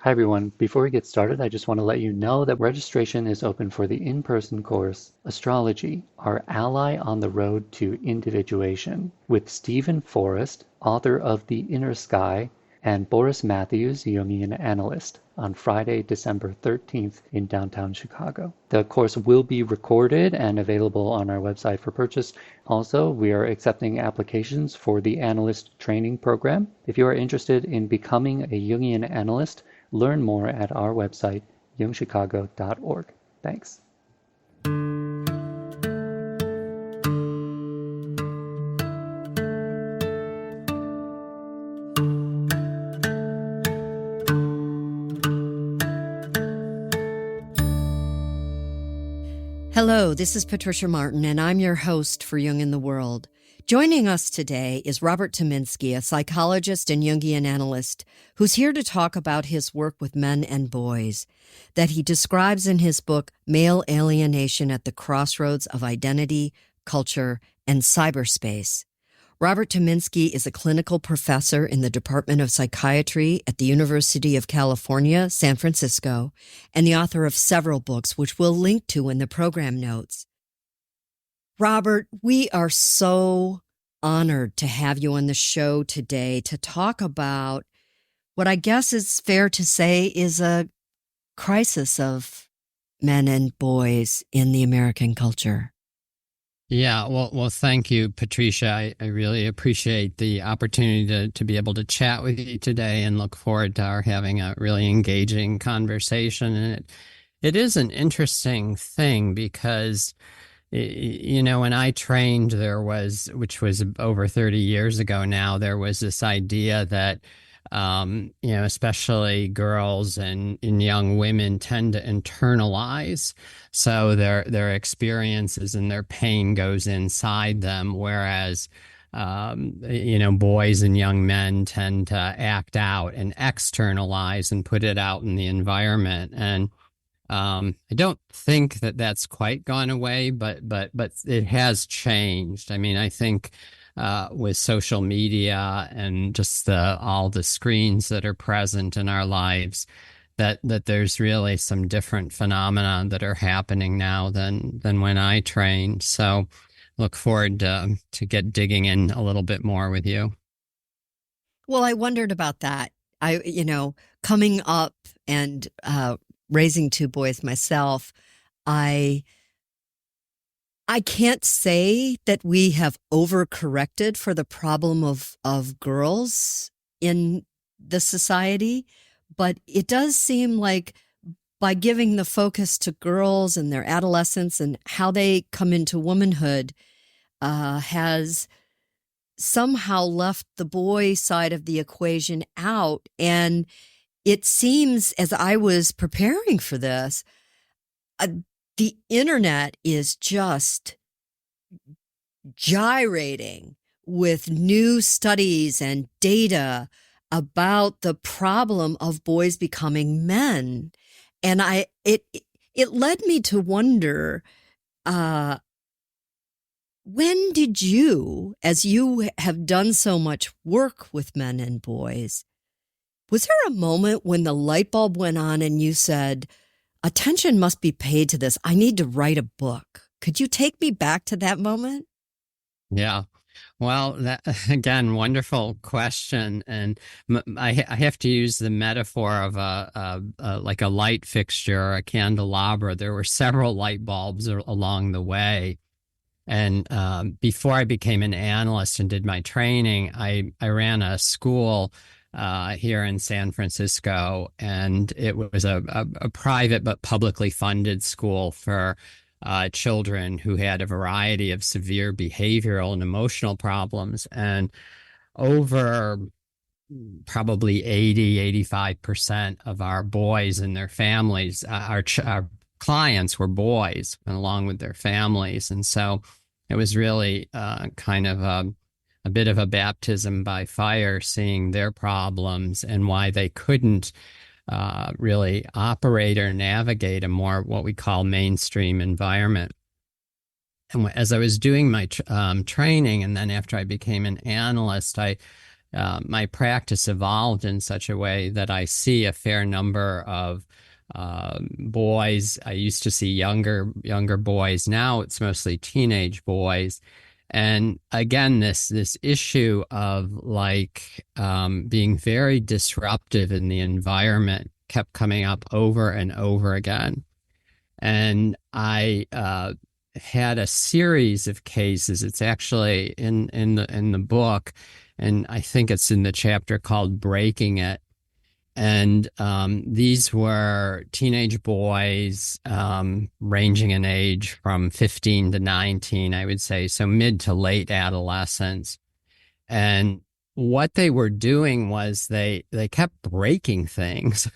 Hi everyone. Before we get started, I just want to let you know that registration is open for the in-person course Astrology, Our Ally on the Road to Individuation with Stephen Forrest, author of The Inner Sky, and Boris Matthews, Jungian analyst, on Friday, December 13th in downtown Chicago. The course will be recorded and available on our website for purchase. Also, we are accepting applications for the analyst training program. If you are interested in becoming a Jungian analyst, learn more at our website, jungchicago.org. Thanks. Hello, this is Patricia Martin, and I'm your host for Jung in the World. Joining us today is Robert Tyminski, a psychologist and Jungian analyst, who's here to talk about his work with men and boys that he describes in his book, Male Alienation at the Crossroads of Identity, Culture, and Cyberspace. Robert Tyminski is a clinical professor in the Department of Psychiatry at the University of California, San Francisco, and the author of several books, which we'll link to in the program notes. Robert, we are so honored to have you on the show today to talk about what I guess is fair to say is a crisis of men and boys in the American culture. Yeah, well, thank you, Patricia. I really appreciate the opportunity to be able to chat with you today and look forward to our having a really engaging conversation. And it is an interesting thing because, when I trained, which was over 30 years ago now, there was this idea that especially girls and young women tend to internalize. So their experiences and their pain goes inside them, whereas, boys and young men tend to act out and externalize and put it out in the environment. And I don't think that that's quite gone away, but it has changed. I mean, I think with social media and just all the screens that are present in our lives, that there's really some different phenomena that are happening now than when I trained. So look forward to get digging in a little bit more with you. Well, I wondered about that. Coming up and raising two boys myself, I can't say that we have overcorrected for the problem of girls in the society, but it does seem like by giving the focus to girls and their adolescence and how they come into womanhood has somehow left the boy side of the equation out. And it seems, as I was preparing for this, the internet is just gyrating with new studies and data about the problem of boys becoming men. And it led me to wonder, when did you, as you have done so much work with men and boys, was there a moment when the light bulb went on and you said, attention must be paid to this. I need to write a book. Could you take me back to that moment? Yeah. Well, that, again, wonderful question. And I have to use the metaphor of like a light fixture, a candelabra. There were several light bulbs along the way. And before I became an analyst and did my training, I ran a school here in San Francisco, and it was a private but publicly funded school for children who had a variety of severe behavioral and emotional problems. And over probably 85% of our boys and their families, our clients were boys, along with their families. And so it was really kind of a bit of a baptism by fire, seeing their problems and why they couldn't really operate or navigate a more what we call mainstream environment. And as I was doing my training, and then after I became an analyst, I my practice evolved in such a way that I see a fair number of boys. I used to see younger boys. Now it's mostly teenage boys. And again, this issue of like being very disruptive in the environment kept coming up over and over again. And I had a series of cases. It's actually in the book, and I think it's in the chapter called "Breaking It." And these were teenage boys ranging in age from 15 to 19, I would say, so mid to late adolescence. And what they were doing was they kept breaking things.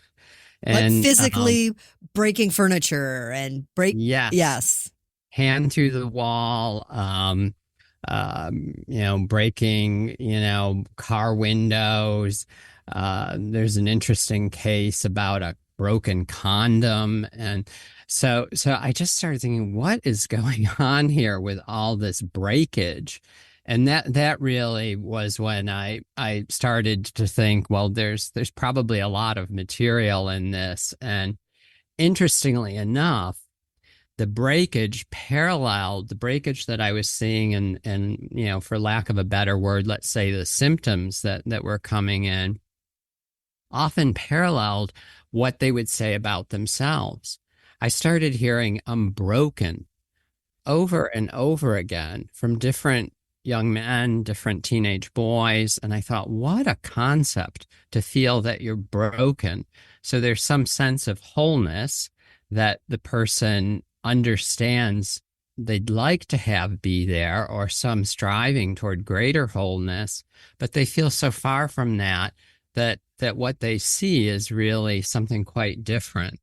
Like And physically breaking furniture and yes, yes. hand through the wall, breaking, car windows. There's an interesting case about a broken condom. And so I just started thinking, what is going on here with all this breakage? And that really was when I started to think, well, there's probably a lot of material in this. And interestingly enough, the breakage paralleled the breakage that I was seeing, and for lack of a better word, let's say the symptoms that were coming in, often paralleled what they would say about themselves. I started hearing "I'm broken" over and over again from different young men, different teenage boys. And I thought, what a concept to feel that you're broken. So there's some sense of wholeness that the person understands they'd like to have be there, or some striving toward greater wholeness, but they feel so far from that what they see is really something quite different.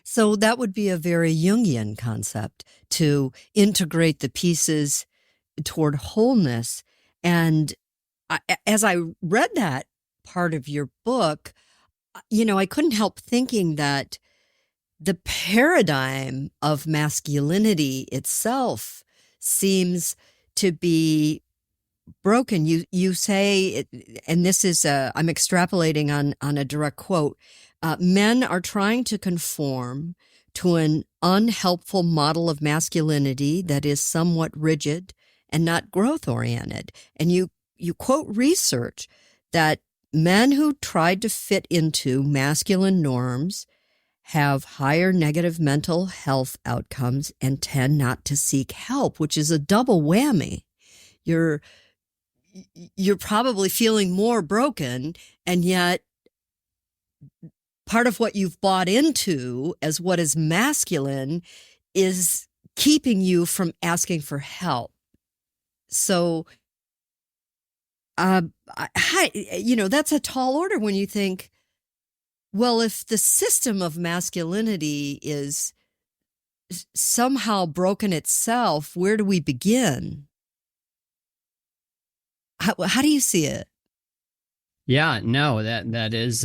So that would be a very Jungian concept, to integrate the pieces toward wholeness. And as I read that part of your book, I couldn't help thinking that the paradigm of masculinity itself seems to be broken. You say, and this is I'm extrapolating on a direct quote. Men are trying to conform to an unhelpful model of masculinity that is somewhat rigid and not growth oriented. And you quote research that men who tried to fit into masculine norms have higher negative mental health outcomes and tend not to seek help, which is a double whammy. You're probably feeling more broken, and yet part of what you've bought into as what is masculine is keeping you from asking for help. So, that's a tall order when you think, well, if the system of masculinity is somehow broken itself, where do we begin? How do you see it? Yeah, no, that is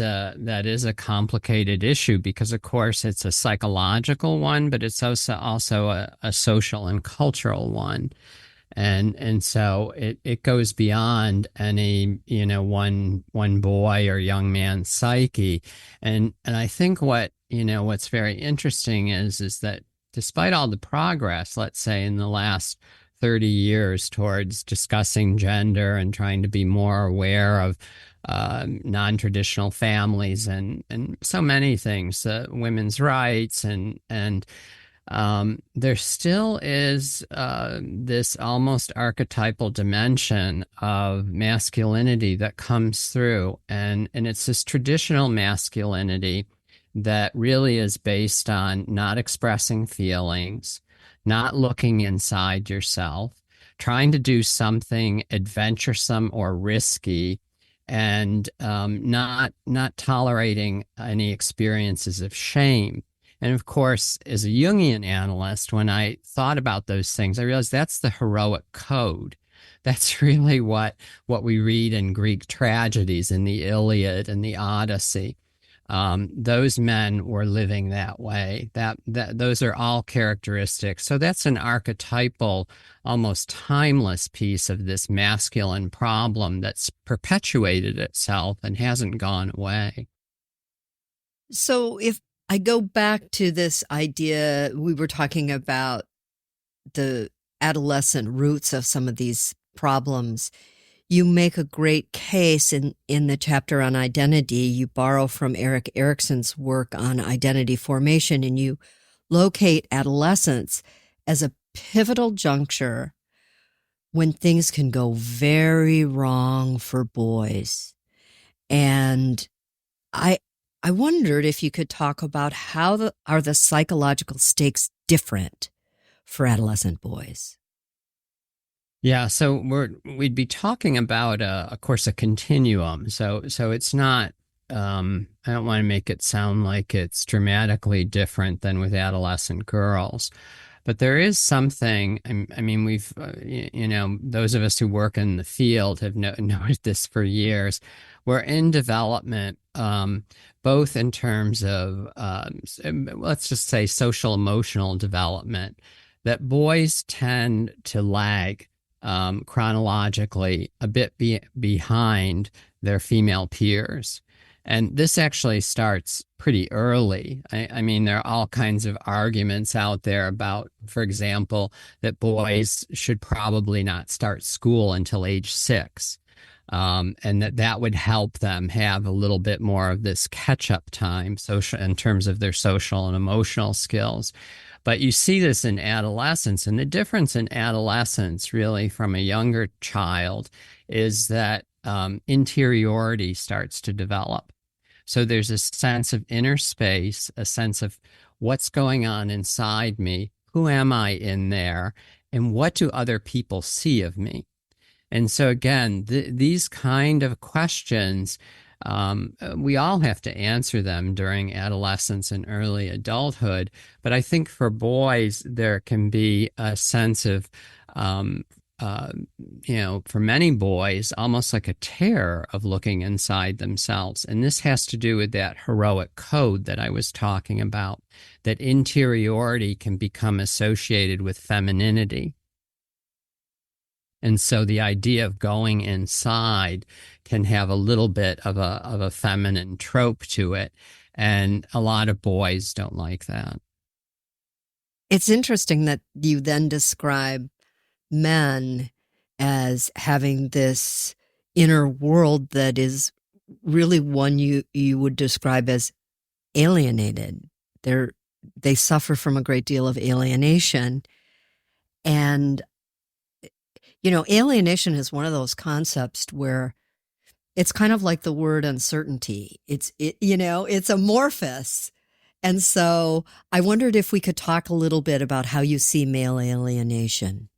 a complicated issue, because of course it's a psychological one, but it's also a social and cultural one. And so it goes beyond any, one boy or young man's psyche. And I think what's very interesting is that despite all the progress, let's say in the last 30 years towards discussing gender and trying to be more aware of non-traditional families and so many things, women's rights, and there still is this almost archetypal dimension of masculinity that comes through, and it's this traditional masculinity that really is based on not expressing feelings, not looking inside yourself, trying to do something adventuresome or risky, and not tolerating any experiences of shame. And of course, as a Jungian analyst, when I thought about those things, I realized that's the heroic code. That's really what we read in Greek tragedies, in the Iliad and the Odyssey. those men were living that way. Those are all characteristics. So that's an archetypal, almost timeless piece of this masculine problem that's perpetuated itself and hasn't gone away. So if I go back to this idea, we were talking about the adolescent roots of some of these problems. You make a great case in the chapter on identity. You borrow from Erik Erikson's work on identity formation, and you locate adolescence as a pivotal juncture when things can go very wrong for boys. And I wondered if you could talk about how are the psychological stakes different for adolescent boys? Yeah, so we'd be talking about of course, a continuum. So it's not. I don't want to make it sound like it's dramatically different than with adolescent girls, but there is something. I mean, we've those of us who work in the field have noted this for years. We're in development, both in terms of let's just say social emotional development, that boys tend to lag chronologically a bit behind their female peers. And this actually starts pretty early. I mean, there are all kinds of arguments out there about, for example, that boys should probably not start school until age 6. And that would help them have a little bit more of this catch-up time social in terms of their social and emotional skills. But you see this in adolescence, and the difference in adolescence really from a younger child is that interiority starts to develop. So there's a sense of inner space, a sense of what's going on inside me, who am I in there, and what do other people see of me? And so again, these kind of questions, we all have to answer them during adolescence and early adulthood. But I think for boys, there can be a sense of, for many boys, almost like a terror of looking inside themselves. And this has to do with that heroic code that I was talking about, that interiority can become associated with femininity. And so the idea of going inside can have a little bit of a feminine trope to it. And a lot of boys don't like that. It's interesting that you then describe men as having this inner world that is really one you would describe as alienated. They suffer from a great deal of alienation. And alienation is one of those concepts where it's kind of like the word uncertainty. It's amorphous. And so I wondered if we could talk a little bit about how you see male alienation.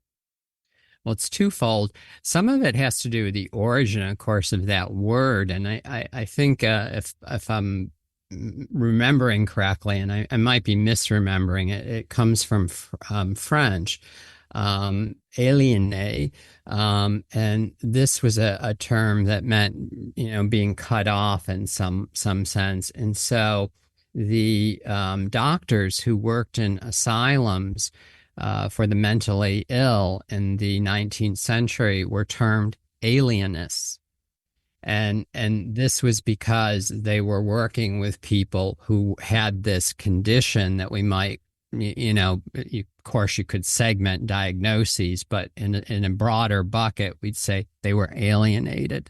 Well, it's twofold. Some of it has to do with the origin, of course, of that word. And I think if I'm remembering correctly, and I might be misremembering it, it comes from French. Aliéné, and this was a term that meant being cut off in some sense. And so the doctors who worked in asylums for the mentally ill in the 19th century were termed alienists. And this was because they were working with people who had this condition that we might, of course, you could segment diagnoses, but in a broader bucket, we'd say they were alienated.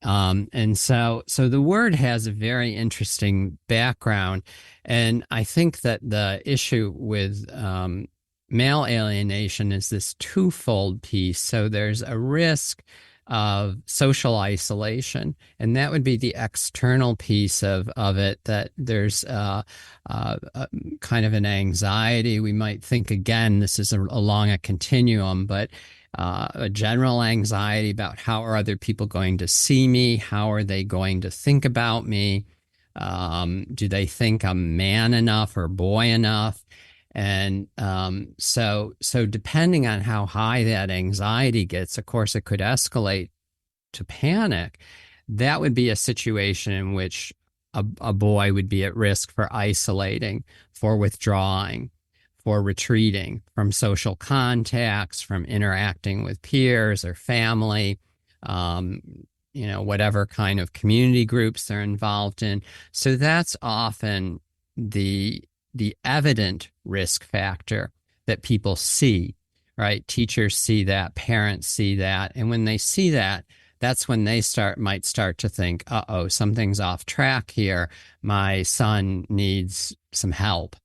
And so the word has a very interesting background. And I think that the issue with male alienation is this twofold piece. So there's a risk of social isolation, and that would be the external piece of it, that there's kind of an anxiety. We might think, again, this is along a continuum, but a general anxiety about how are other people going to see me? How are they going to think about me? Do they think I'm man enough or boy enough? And so depending on how high that anxiety gets, of course, it could escalate to panic. That would be a situation in which a boy would be at risk for isolating, for withdrawing, for retreating from social contacts, from interacting with peers or family, um, whatever kind of community groups they're involved in. So that's often the evident risk factor that people see, right? Teachers see that, parents see that, and when they see that, that's when they might start to think, uh-oh, something's off track here. My son needs some help.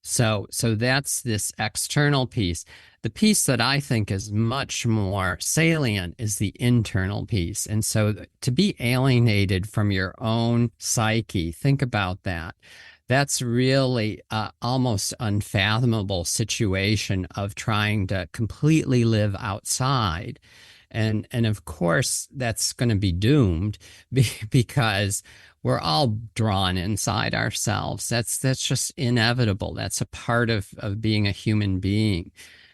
So that's this external piece. The piece that I think is much more salient is the internal piece. And so to be alienated from your own psyche, think about that. That's really almost unfathomable situation of trying to completely live outside. And of course, that's going to be doomed because we're all drawn inside ourselves. That's just inevitable. That's a part of being a human being.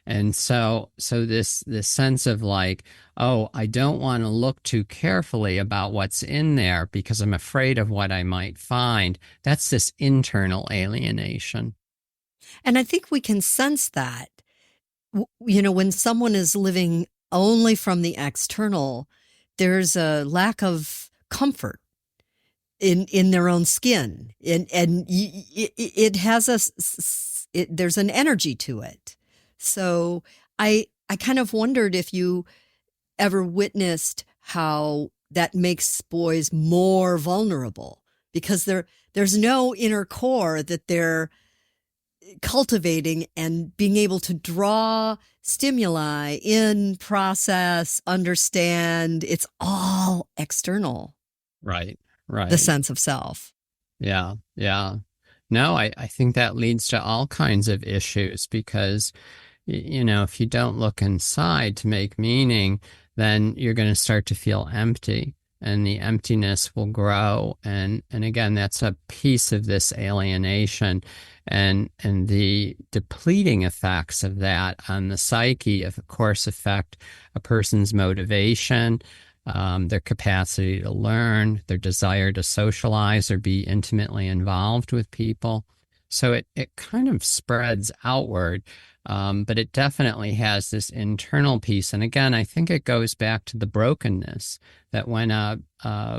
And so this sense of like, oh, I don't want to look too carefully about what's in there because I'm afraid of what I might find. That's this internal alienation. And I think we can sense that, when someone is living only from the external, there's a lack of comfort in their own skin, and it has there's an energy to it. So I kind of wondered if you ever witnessed how that makes boys more vulnerable, because there's no inner core that they're cultivating and being able to draw stimuli in, process, understand. It's all external. Right. The sense of self. Yeah. Yeah. No, I think that leads to all kinds of issues because, if you don't look inside to make meaning, then you're going to start to feel empty and the emptiness will grow. And again, that's a piece of this alienation and the depleting effects of that on the psyche, of course, affect a person's motivation, their capacity to learn, their desire to socialize or be intimately involved with people. So it kind of spreads outward, but it definitely has this internal piece. And again, I think it goes back to the brokenness that when a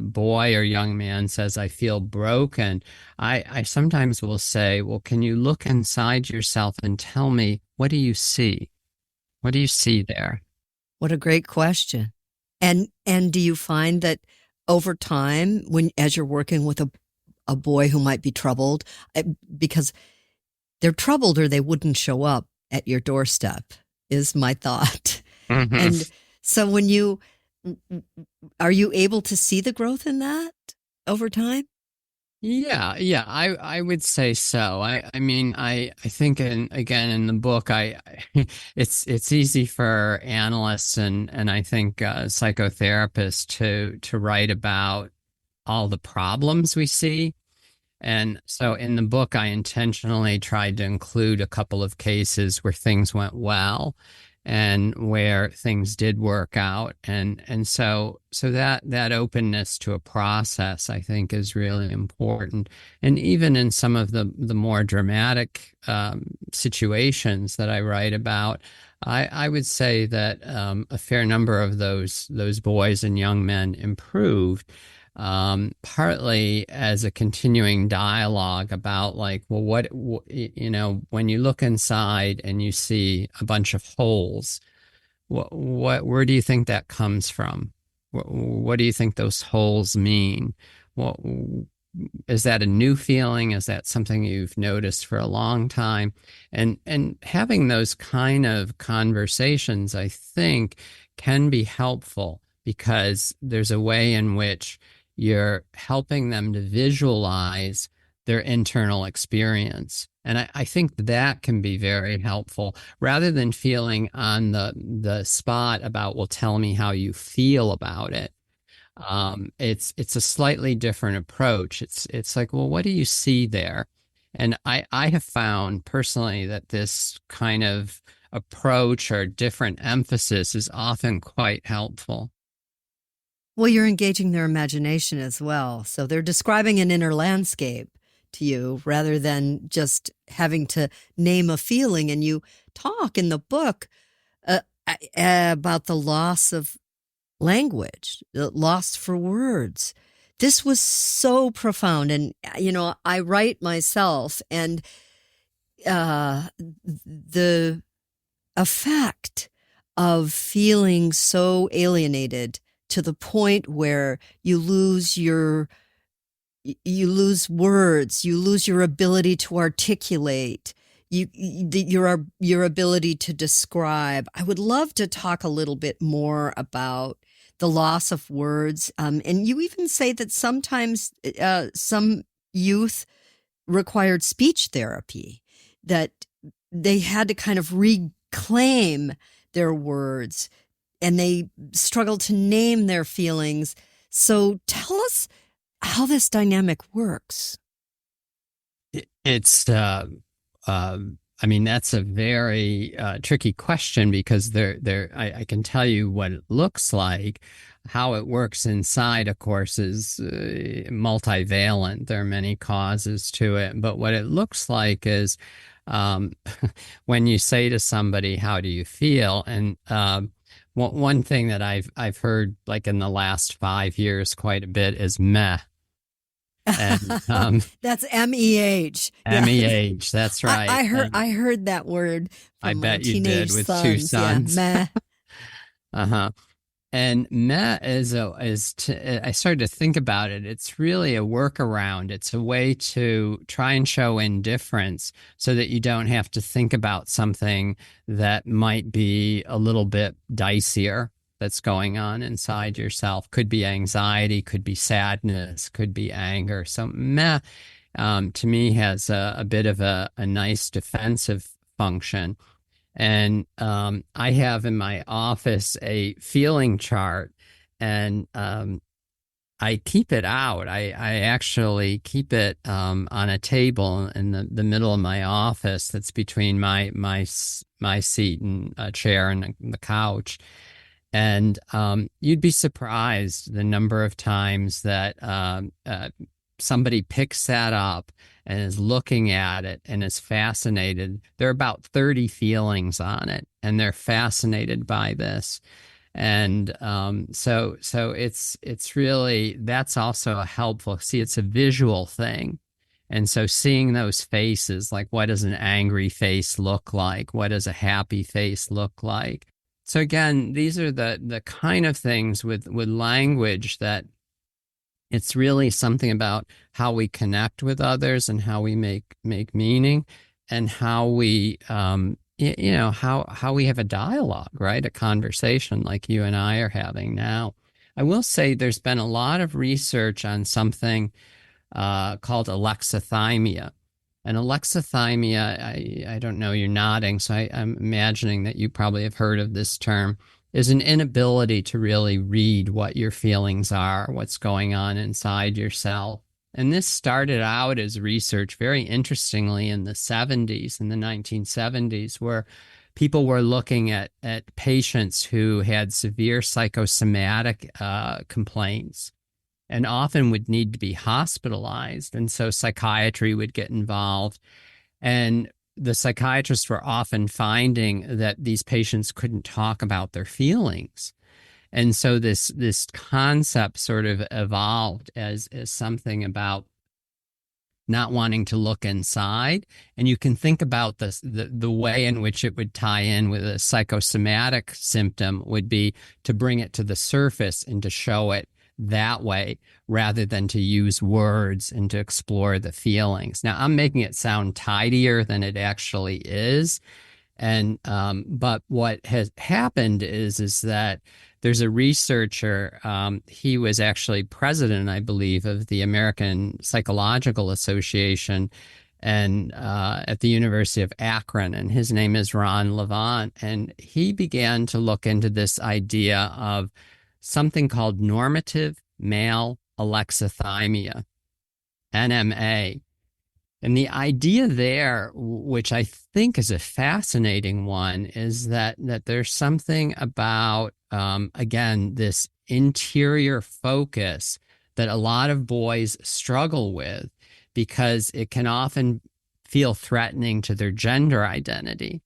boy or young man says, I feel broken, I sometimes will say, well, can you look inside yourself and tell me, what do you see? What do you see there? What a great question. And do you find that over time, as you're working with a boy who might be troubled, because they're troubled or they wouldn't show up at your doorstep, is my thought. Mm-hmm. And so are you able to see the growth in that over time? Yeah, I would say so. I mean, I think again in the book, it's easy for analysts and I think psychotherapists to write about all the problems we see. And so in the book, I intentionally tried to include a couple of cases where things went well and where things did work out. And so that openness to a process, I think, is really important. And even in some of the more dramatic situations that I write about, I would say that a fair number of those boys and young men improved. Partly as a continuing dialogue about like, well, when you look inside and you see a bunch of holes, where do you think that comes from? What do you think those holes mean? What, is that a new feeling? Is that something you've noticed for a long time? And having those kind of conversations, I think, can be helpful because there's a way in which you're helping them to visualize their internal experience. And I think that can be very helpful rather than feeling on the spot about, well, tell me how you feel about it. It's a slightly different approach. It's like, well, what do you see there? And I have found personally that this kind of approach or different emphasis is often quite helpful. Well, you're engaging their imagination as well. So they're describing an inner landscape to you rather than just having to name a feeling. And you talk in the book uh, about the loss of language, lost for words. This was so profound. And, I write myself, and the effect of feeling so alienated to the point where you lose words, you lose your ability to articulate, your ability to describe. I would love to talk a little bit more about the loss of words. And you even say that sometimes some youth required speech therapy, that they had to kind of reclaim their words, and they struggled to name their feelings. So tell us how this dynamic works. It's, I mean, that's a very tricky question, because I can tell you what it looks like. How it works inside, of course, is multivalent. There are many causes to it. But what it looks like is um, when you say to somebody, "How do you feel?" And one thing that I've heard, like in the last 5 years, quite a bit is meh. And That's MEH. MEH, that's right. I heard that word from I my bet you teenage did with sons. two sons. Yeah, meh. Uh-huh. And meh I started to think about it. It's really a workaround. It's a way to try and show indifference so that you don't have to think about something that might be a little bit dicier that's going on inside yourself. Could be anxiety, could be sadness, could be anger. So meh, to me, has a bit of a nice defensive function. And I have in my office a feeling chart, and I keep it out. I actually keep it on a table in the middle of my office that's between my seat and a chair and the couch. And you'd be surprised the number of times that somebody picks that up and is looking at it and is fascinated. There are about 30 feelings on it, and they're fascinated by this. And so it's really, that's also a helpful. See, it's a visual thing. And so seeing those faces, like what does an angry face look like? What does a happy face look like? So again, these are the kind of things with language that it's really something about how we connect with others and how we make meaning, and how we how we have a dialogue, right? A conversation like you and I are having now. I will say there's been a lot of research on something called alexithymia. And alexithymia, I don't know, you're nodding, so I'm imagining that you probably have heard of this term, is an inability to really read what your feelings are, what's going on inside yourself. And this started out as research, very interestingly, in the 70s, in the 1970s, where people were looking at patients who had severe psychosomatic complaints, and often would need to be hospitalized. And so psychiatry would get involved. And the psychiatrists were often finding that these patients couldn't talk about their feelings. And so this concept sort of evolved as something about not wanting to look inside. And you can think about the way in which it would tie in with a psychosomatic symptom would be to bring it to the surface and to show it that way, rather than to use words and to explore the feelings. Now, I'm making it sound tidier than it actually is. And but what has happened is that there's a researcher, he was actually president, I believe, of the American Psychological Association, and at the University of Akron, and his name is Ron Levant. And he began to look into this idea of something called normative male alexithymia, NMA. And the idea there, which I think is a fascinating one, is that there's something about, again, this interior focus that a lot of boys struggle with because it can often feel threatening to their gender identity.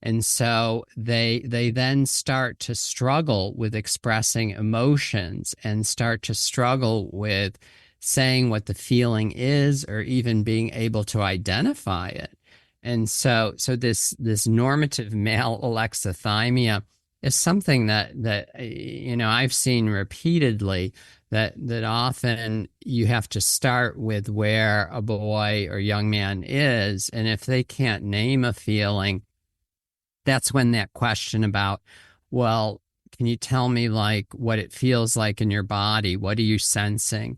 And so they then start to struggle with expressing emotions and start to struggle with saying what the feeling is or even being able to identify it. And so this normative male alexithymia is something that I've seen repeatedly, that often you have to start with where a boy or young man is, and if they can't name a feeling, that's when that question about, well, can you tell me like what it feels like in your body? What are you sensing?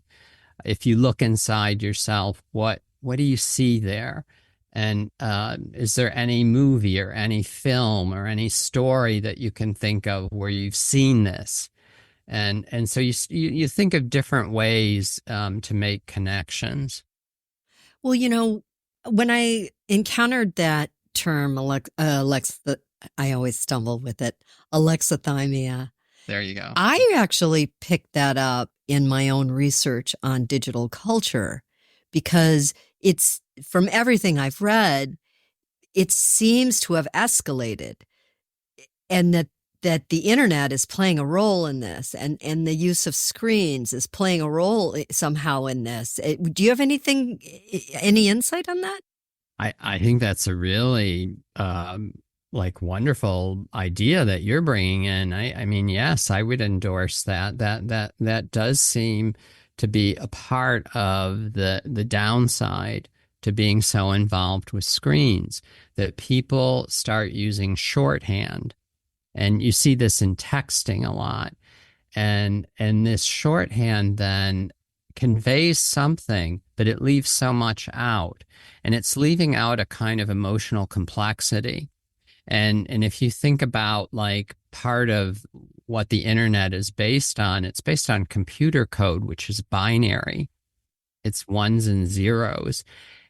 If you look inside yourself, what do you see there? And is there any movie or any film or any story that you can think of where you've seen this? And so you think of different ways to make connections. Well, when I encountered that term, I always stumble with it, alexithymia. There you go. I actually picked that up in my own research on digital culture because it's, from everything I've read, it seems to have escalated, and that the internet is playing a role in this, and the use of screens is playing a role somehow in this. Do you have any insight on that? I think that's a really like wonderful idea that you're bringing in. I mean, yes, I would endorse that. That does seem to be a part of the downside to being so involved with screens, that people start using shorthand. And you see this in texting a lot. And this shorthand then conveys something, but it leaves so much out. And it's leaving out a kind of emotional complexity. And if you think about like part of what the internet is based on, it's based on computer code, which is binary. It's ones and zeros.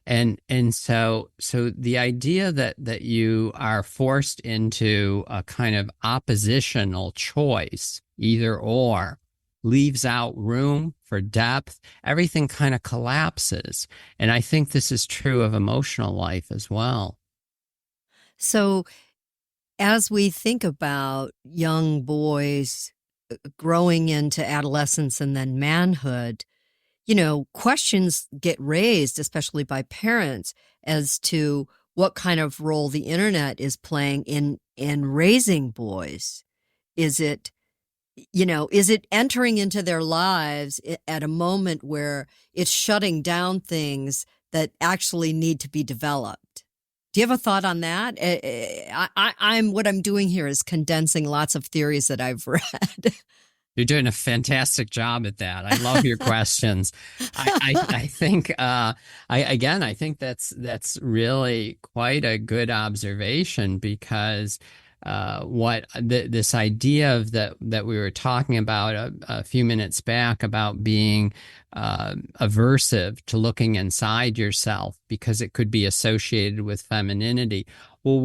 And so the idea that you are forced into a kind of oppositional choice, either or, leaves out room for depth. Everything kind of collapses. And I think this is true of emotional life as well. So as we think about young boys growing into adolescence and then manhood, questions get raised, especially by parents, as to what kind of role the internet is playing in raising boys. Is it entering into their lives at a moment where it's shutting down things that actually need to be developed? Do you have a thought on that? What I'm doing here is condensing lots of theories that I've read. You're doing a fantastic job at that. I love your questions. I think I think that's really quite a good observation, because this idea of that we were talking about a few minutes back about being aversive to looking inside yourself because it could be associated with femininity. Well,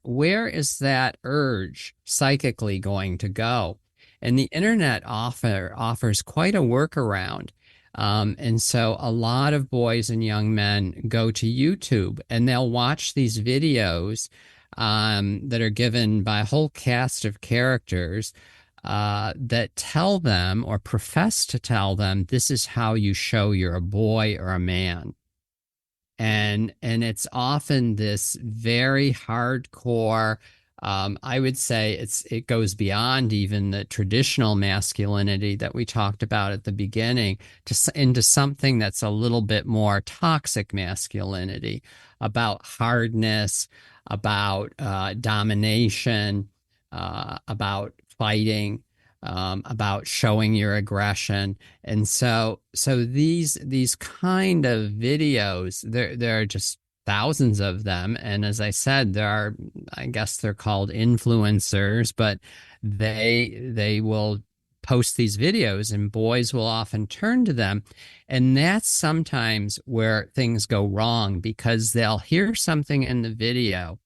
where is that urge psychically going to go? And the internet offers quite a workaround. And so a lot of boys and young men go to YouTube and they'll watch these videos that are given by a whole cast of characters that tell them or profess to tell them this is how you show you're a boy or a man. And it's often this very hardcore, I would say it goes beyond even the traditional masculinity that we talked about at the beginning into something that's a little bit more toxic masculinity, about hardness, about domination, about fighting, about showing your aggression. And so these kind of videos, there are just thousands of them. And as I said, I guess they're called influencers, but they will post these videos and boys will often turn to them. And that's sometimes where things go wrong, because they'll hear something in the video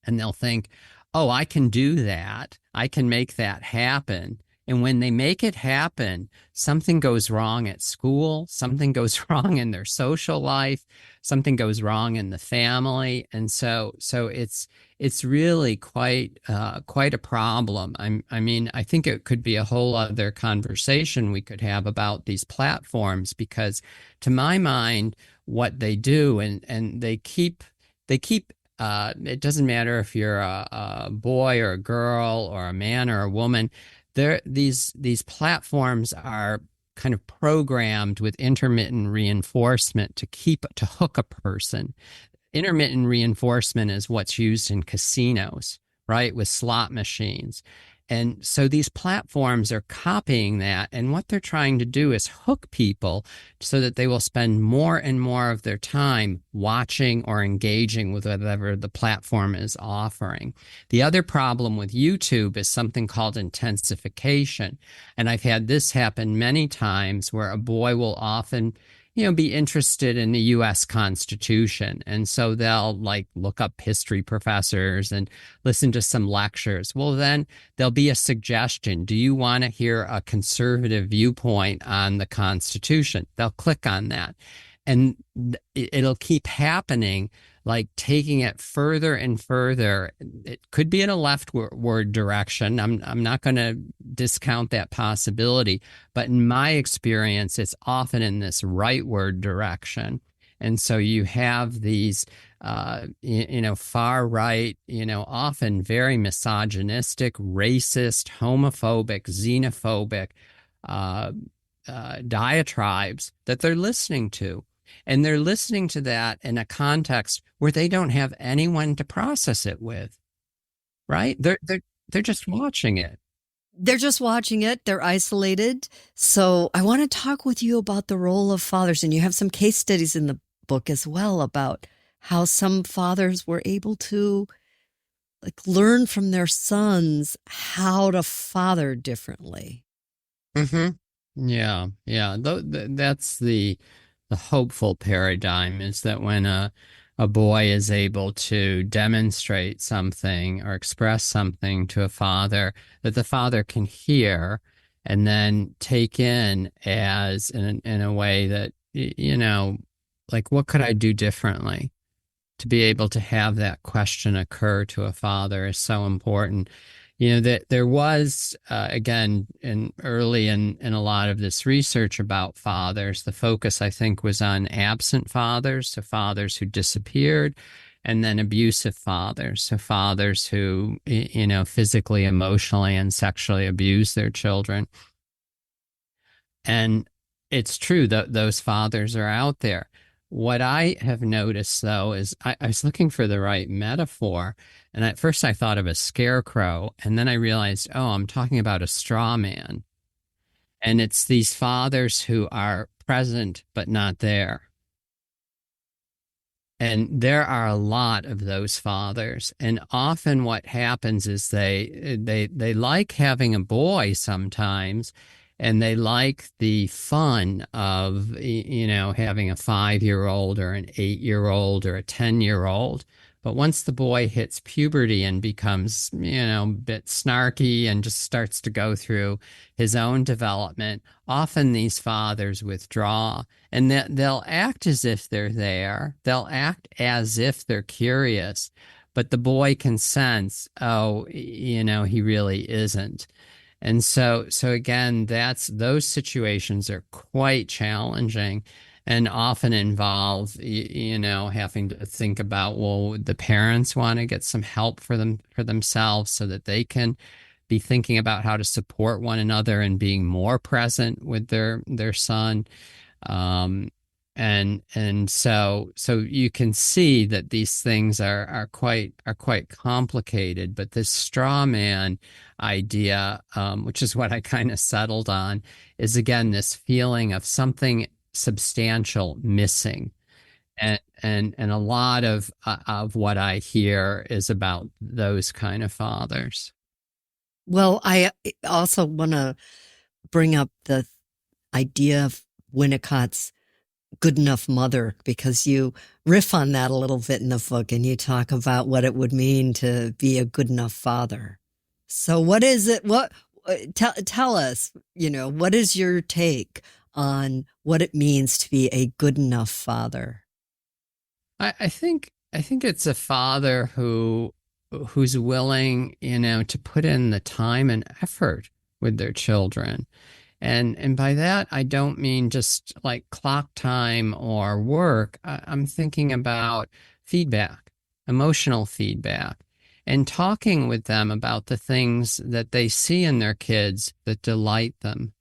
and they'll think, oh, I can do that. I can make that happen. And when they make it happen, something goes wrong at school, something goes wrong in their social life, something goes wrong in the family. And so it's really quite a problem. I mean, I think it could be a whole other conversation we could have about these platforms, because to my mind, what they do, and they keep it doesn't matter if you're a boy or a girl or a man or a woman. These platforms are kind of programmed with intermittent reinforcement to hook a person. Intermittent reinforcement is what's used in casinos, right, with slot machines. And so these platforms are copying that. And what they're trying to do is hook people so that they will spend more and more of their time watching or engaging with whatever the platform is offering. The other problem with YouTube is something called intensification. And I've had this happen many times, where a boy will often be interested in the US Constitution. And so they'll like look up history professors and listen to some lectures. Well, then there'll be a suggestion. Do you want to hear a conservative viewpoint on the Constitution? They'll click on that. And it'll keep happening, like taking it further and further. It could be in a leftward direction. I'm not going to discount that possibility, but in my experience, it's often in this rightward direction. And so you have these, far right, often very misogynistic, racist, homophobic, xenophobic diatribes that they're listening to. And they're listening to that in a context where they don't have anyone to process it with, right? They're just watching it. They're just watching it. They're isolated. So I want to talk with you about the role of fathers. And you have some case studies in the book as well about how some fathers were able to learn from their sons how to father differently. Mm-hmm. Yeah. That's the hopeful paradigm, is that when a boy is able to demonstrate something or express something to a father, that the father can hear and then take in as in a way that, like, what could I do differently? To be able to have that question occur to a father is so important. That there was, again, early in a lot of this research about fathers, the focus, I think, was on absent fathers, so fathers who disappeared, and then abusive fathers, so fathers who, physically, emotionally, and sexually abuse their children. And it's true that those fathers are out there. What I have noticed, though, is I was looking for the right metaphor. And at first I thought of a scarecrow. And then I realized, oh, I'm talking about a straw man. And it's these fathers who are present but not there. And there are a lot of those fathers. And often what happens is they like having a boy sometimes. And they like the fun of, having a 5-year-old or an 8-year-old or a 10-year-old. But once the boy hits puberty and becomes, a bit snarky and just starts to go through his own development, often these fathers withdraw, and they'll act as if they're there. They'll act as if they're curious, but the boy can sense, oh, he really isn't. And so again, those situations are quite challenging and often involve, having to think about, well, the parents want to get some help for themselves so that they can be thinking about how to support one another and being more present with their son. And so you can see that these things are quite complicated. But this straw man idea, which is what I kind of settled on, is again this feeling of something substantial missing, and a lot of what I hear is about those kind of fathers. Well, I also want to bring up the idea of Winnicott's good enough mother, because you riff on that a little bit in the book and you talk about what it would mean to be a good enough father. So what is it? tell us, what is your take on what it means to be a good enough father? I think it's a father who's willing, to put in the time and effort with their children. And by that, I don't mean just like clock time or work. I'm thinking about feedback, emotional feedback, and talking with them about the things that they see in their kids that delight them.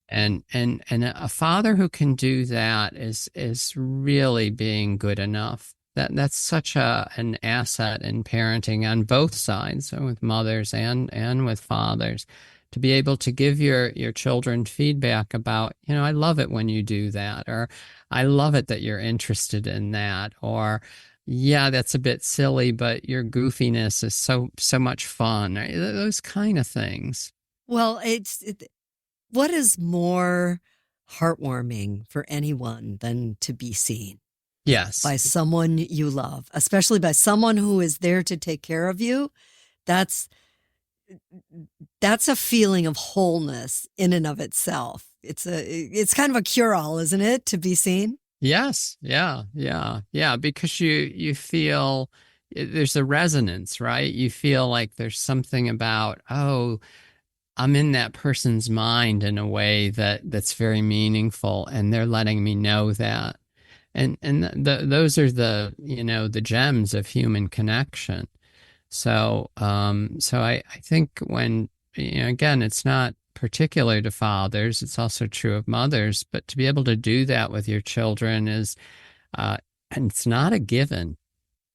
And a father who can do that is really being good enough. That's such an asset in parenting on both sides, so with mothers and with fathers, to be able to give your children feedback about, I love it when you do that, or I love it that you're interested in that, or yeah, that's a bit silly, but your goofiness is so much fun. Right? Those kind of things. Well, what is more heartwarming for anyone than to be seen Yes. by someone you love, especially by someone who is there to take care of you? That's a feeling of wholeness in and of itself. It's kind of a cure-all, isn't it, to be seen? Yes. Yeah. Yeah. Yeah. Because you feel there's a resonance, right? You feel like there's something about, oh, I'm in that person's mind in a way that's very meaningful, and they're letting me know that. And those are the gems of human connection. So I think when, again, it's not particular to fathers, it's also true of mothers, but to be able to do that with your children and it's not a given.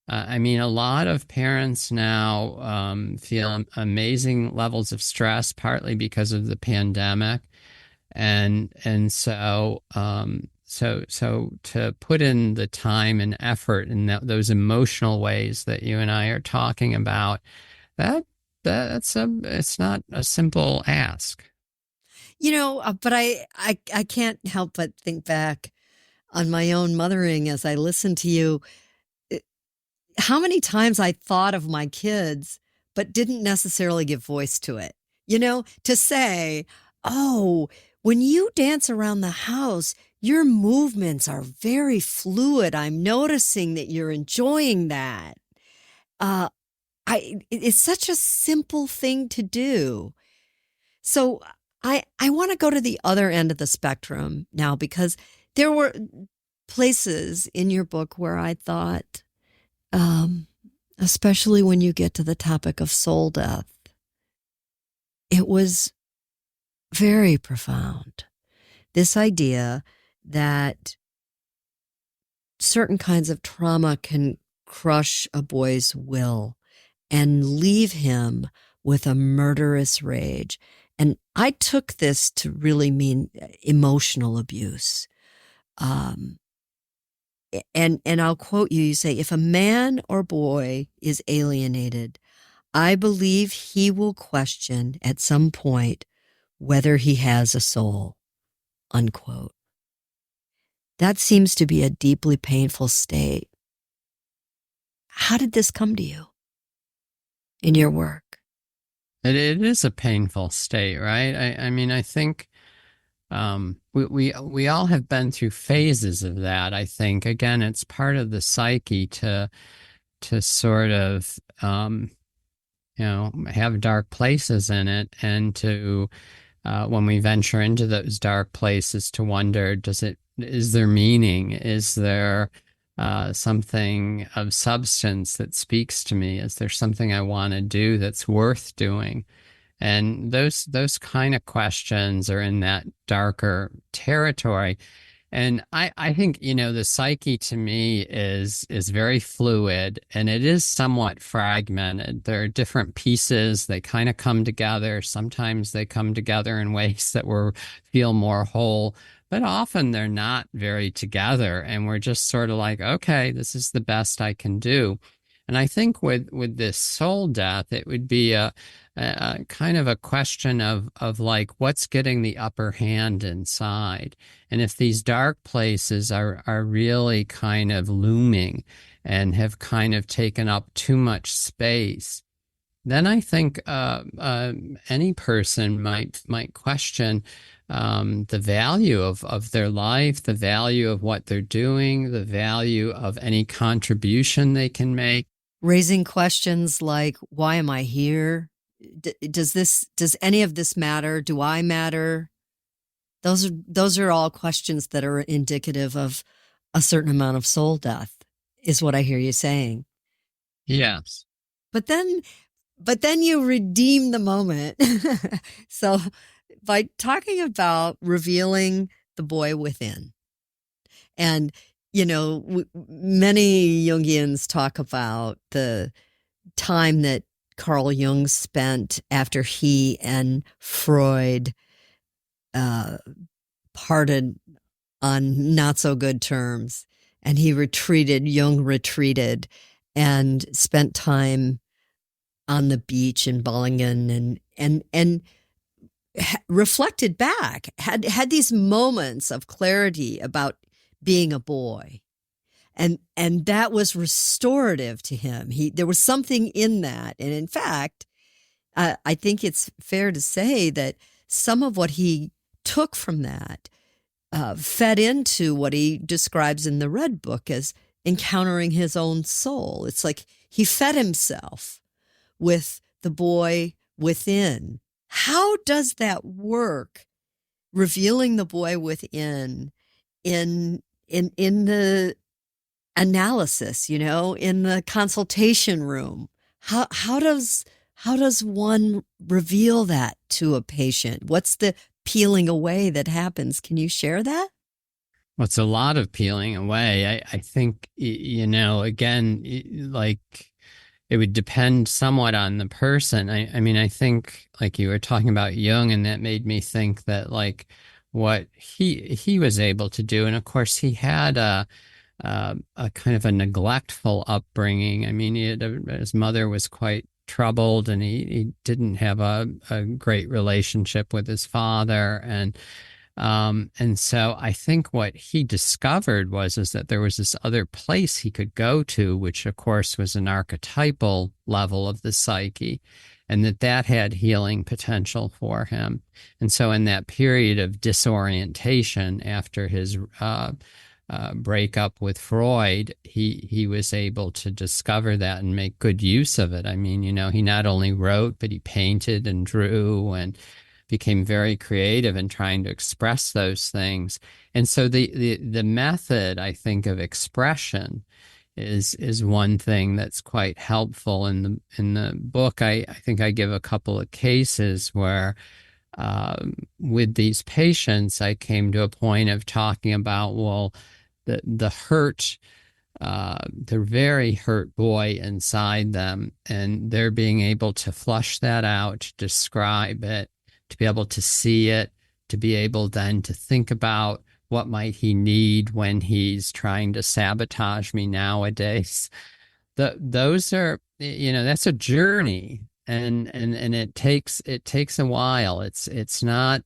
I mean, a lot of parents now feel amazing levels of stress, partly because of the pandemic, and so to put in the time and effort in those emotional ways that you and I are talking about, that it's not a simple ask. But I can't help but think back on my own mothering as I listen to you. How many times I thought of my kids, but didn't necessarily give voice to it. To say, oh, when you dance around the house, your movements are very fluid. I'm noticing that you're enjoying that. Uh, it's such a simple thing to do. So I want to go to the other end of the spectrum now, because there were places in your book where I thought, especially when you get to the topic of soul death, it was very profound. This idea that certain kinds of trauma can crush a boy's will and leave him with a murderous rage. And I took this to really mean emotional abuse. And I'll quote you. You say, if a man or boy is alienated, I believe he will question at some point whether he has a soul, unquote. That seems to be a deeply painful state. How did this come to you in your work? It is a painful state, right? I mean, I think we all have been through phases of that. I think, again, it's part of the psyche to sort of have dark places in it, and to when we venture into those dark places, to wonder, is there meaning? Is there something of substance that speaks to me? Is there something I want to do that's worth doing? And those kind of questions are in that darker territory. And I think, the psyche to me is very fluid, and it is somewhat fragmented. There are different pieces. They kind of come together. Sometimes they come together in ways that feel more whole, but often they're not very together. And we're just sort of like, okay, this is the best I can do. And I think with this soul death, it would be a kind of a question of like, what's getting the upper hand inside. And if these dark places are really kind of looming and have kind of taken up too much space, then I think any person might question the value of their life, the value of what they're doing, the value of any contribution they can make. Raising questions like, why am I here? Does any of this matter? Do I matter? Those are all questions that are indicative of a certain amount of soul death, is what I hear you saying. Yes. But then you redeem the moment. So by talking about revealing the boy within. And, many Jungians talk about the time that Carl Jung spent after he and Freud parted on not so good terms. And Jung retreated and spent time on the beach in Bollingen and reflected back, had these moments of clarity about being a boy. And that was restorative to him. There was something in that. And in fact, I think it's fair to say that some of what he took from that fed into what he describes in the Red Book as encountering his own soul. It's like he fed himself with the boy within. How does that work? Revealing the boy within in the analysis, in the consultation room. How does one reveal that to a patient? What's the peeling away that happens? Can you share that? Well, it's a lot of peeling away. I think, again, like it would depend somewhat on the person. I mean, I think like you were talking about Jung, and that made me think that like what he was able to do. And of course, he had a kind of a neglectful upbringing. I mean, his mother was quite troubled, and he didn't have a great relationship with his father. And so I think what he discovered is that there was this other place he could go to, which of course was an archetypal level of the psyche, and that had healing potential for him. And so in that period of disorientation after his breakup with Freud, he was able to discover that and make good use of it. I mean, he not only wrote, but he painted and drew and became very creative in trying to express those things. And so the method, I think, of expression is one thing that's quite helpful in the book. I think I give a couple of cases where with these patients, I came to a point of talking about, well, the hurt, the very hurt boy inside them, and they're being able to flush that out, to describe it, to be able to see it, to be able then to think about what might he need when he's trying to sabotage me nowadays. Those are, that's a journey, and it takes a while. It's not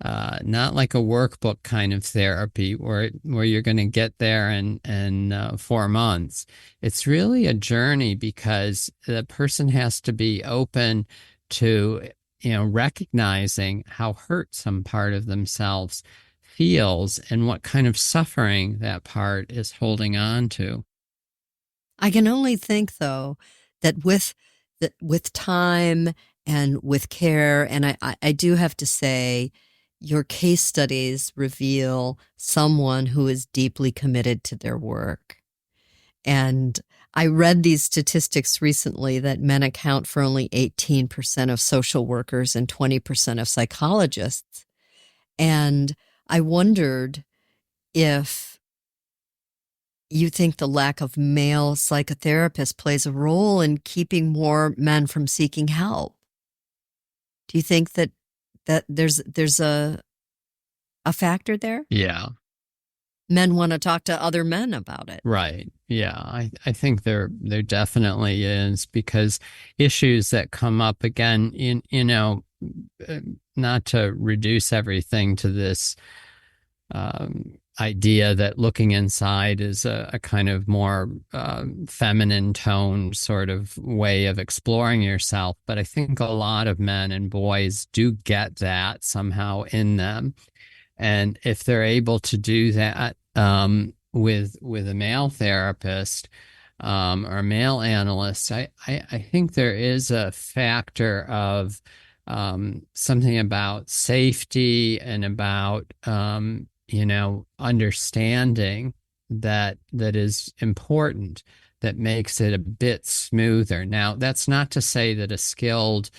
like a workbook kind of therapy where you're going to get there in 4 months. It's really a journey because the person has to be open to recognizing how hurt some part of themselves feels and what kind of suffering that part is holding on to. I can only think, though, that with time and with care, and I do have to say, your case studies reveal someone who is deeply committed to their work. And I read these statistics recently that men account for only 18% of social workers and 20% of psychologists. And I wondered if you think the lack of male psychotherapists plays a role in keeping more men from seeking help. Do you think that there's a factor there? Yeah. Men want to talk to other men about it. Right. Yeah. I think there definitely is, because issues that come up again not to reduce everything to this idea that looking inside is a kind of more feminine toned sort of way of exploring yourself. But I think a lot of men and boys do get that somehow in them. And if they're able to do that with a male therapist or a male analyst, I think there is a factor of something about safety and about understanding that is important, that makes it a bit smoother. Now, that's not to say that a skilled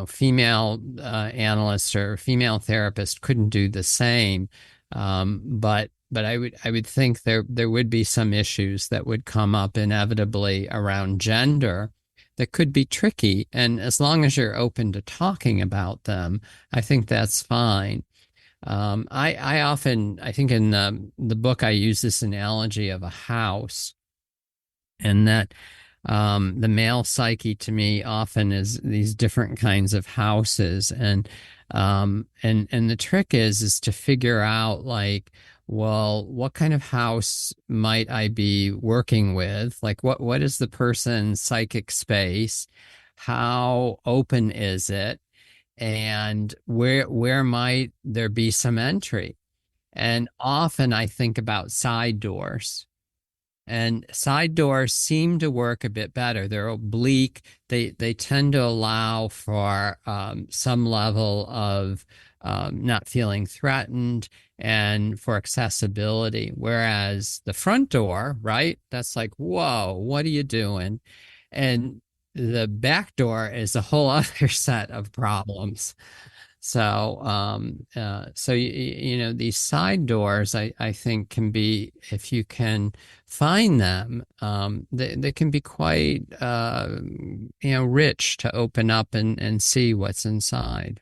female analyst or female therapist couldn't do the same. But I would think there would be some issues that would come up inevitably around gender that could be tricky. And as long as you're open to talking about them, I think that's fine. I think in the book, I use this analogy of a house, and that the male psyche to me often is these different kinds of houses. And the trick is to figure out, like, well, what kind of house might I be working with? Like, what is the person's psychic space? How open is it? And where might there be some entry? And often I think about side doors. And side doors seem to work a bit better. They're oblique. They tend to allow for some level of not feeling threatened and for accessibility. Whereas the front door, right? That's like, whoa, what are you doing? And the back door is a whole other set of problems. So these side doors, I think, can be, if you can find them, they can be quite, rich to open up and see what's inside.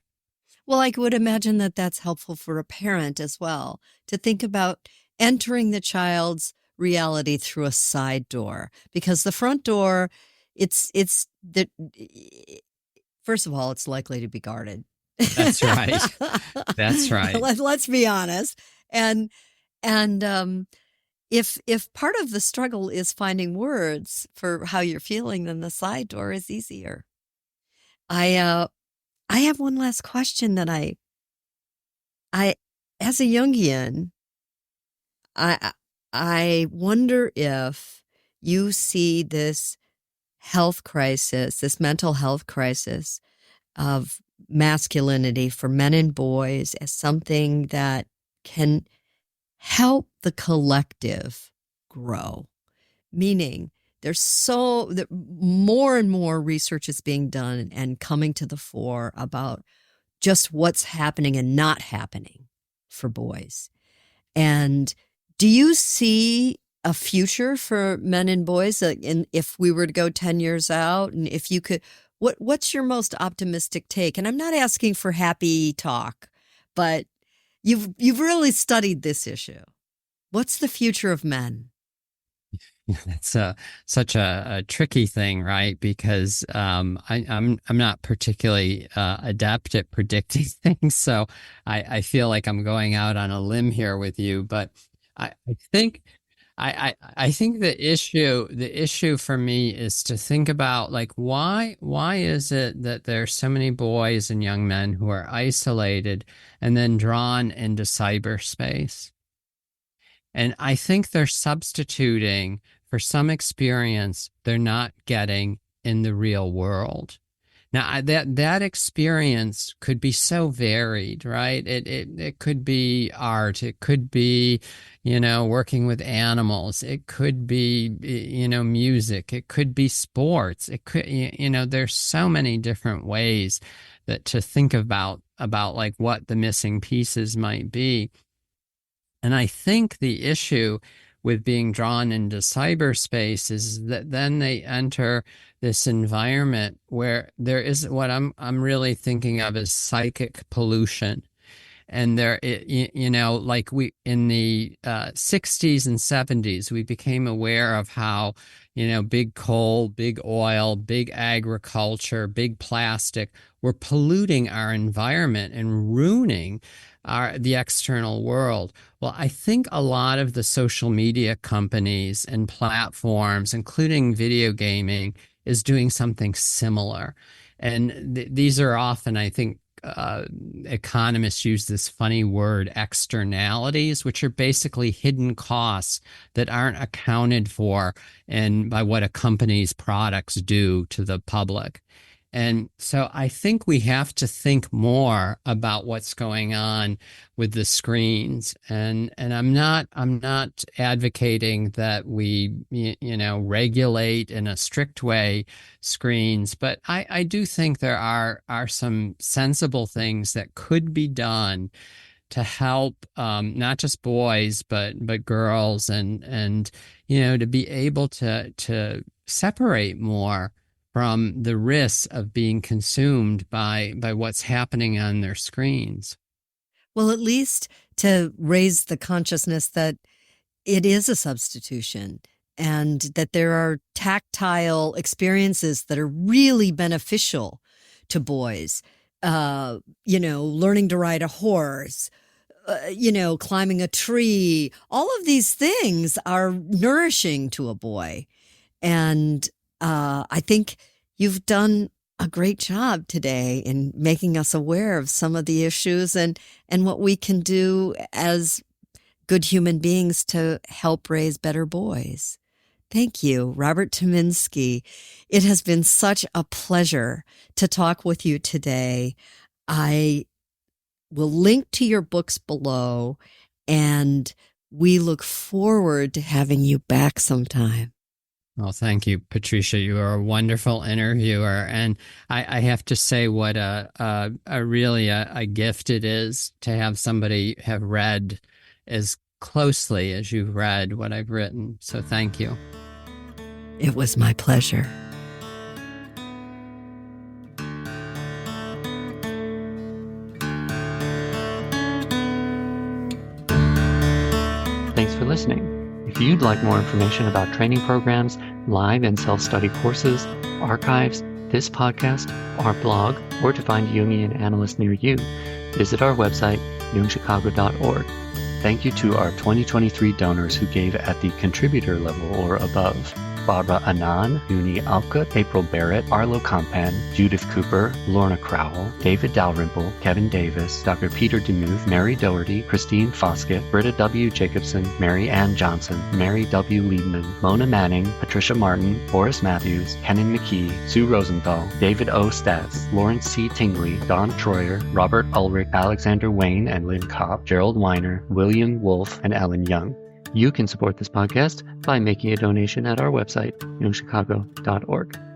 Well, I would imagine that that's helpful for a parent as well, to think about entering the child's reality through a side door, because the front door, it's the first of all, it's likely to be guarded. That's right. That's right. Let's be honest. And if part of the struggle is finding words for how you're feeling, then the side door is easier. I have one last question that I as a Jungian, I wonder if you see this health crisis, this mental health crisis of masculinity for men and boys, as something that can help the collective grow. Meaning, more and more research is being done and coming to the fore about just what's happening and not happening for boys. And do you see a future for men and boys? And if we were to go 10 years out, and if you could, what's your most optimistic take? And I'm not asking for happy talk, but you've really studied this issue. What's the future of men? It's such a tricky thing, right? Because I'm not particularly adept at predicting things, so I feel like I'm going out on a limb here with you. But I think I think the issue for me is to think about, like, why is it that there are so many boys and young men who are isolated and then drawn into cyberspace? And I think they're substituting for some experience they're not getting in the real world. Now, that experience could be so varied, right? It could be art. It could be, working with animals. It could be, music. It could be sports. It could, there's so many different ways that to think about like what the missing pieces might be. And I think the issue with being drawn into cyberspace is that then they enter this environment where there is what I'm really thinking of as psychic pollution. And like we in the 60s and 70s, we became aware of how, big coal, big oil, big agriculture, big plastic were polluting our environment and ruining the external world. Well, I think a lot of the social media companies and platforms, including video gaming, is doing something similar. And these are often, I think, economists use this funny word, externalities, which are basically hidden costs that aren't accounted for by what a company's products do to the public. And so I think we have to think more about what's going on with the screens. And I'm not advocating that we, regulate in a strict way screens, but I do think there are some sensible things that could be done to help not just boys but girls and to be able to separate more from the risks of being consumed by what's happening on their screens. Well, at least to raise the consciousness that it is a substitution and that there are tactile experiences that are really beneficial to boys. Learning to ride a horse, climbing a tree. All of these things are nourishing to a boy. And I think you've done a great job today in making us aware of some of the issues and what we can do as good human beings to help raise better boys. Thank you, Robert Tyminski. It has been such a pleasure to talk with you today. I will link to your books below, and we look forward to having you back sometime. Well, thank you, Patricia. You are a wonderful interviewer, and I have to say what a gift it is to have somebody have read as closely as you've read what I've written. So thank you. It was my pleasure. Thanks for listening. If you'd like more information about training programs, live and self-study courses, archives, this podcast, our blog, or to find a Jungian analyst near you, visit our website, jungchicago.org. Thank you to our 2023 donors who gave at the contributor level or above: Barbara Anand, Uni Alcott, April Barrett, Arlo Compan, Judith Cooper, Lorna Crowell, David Dalrymple, Kevin Davis, Dr. Peter DeMuth, Mary Doherty, Christine Foskett, Britta W. Jacobson, Mary Ann Johnson, Mary W. Liebman, Mona Manning, Patricia Martin, Boris Matthews, Kenan McKee, Sue Rosenthal, David O. Stats, Lawrence C. Tingley, Don Troyer, Robert Ulrich, Alexander Wayne and Lynn Kopp, Gerald Weiner, William Wolfe, and Ellen Young. You can support this podcast by making a donation at our website, jungchicago.org.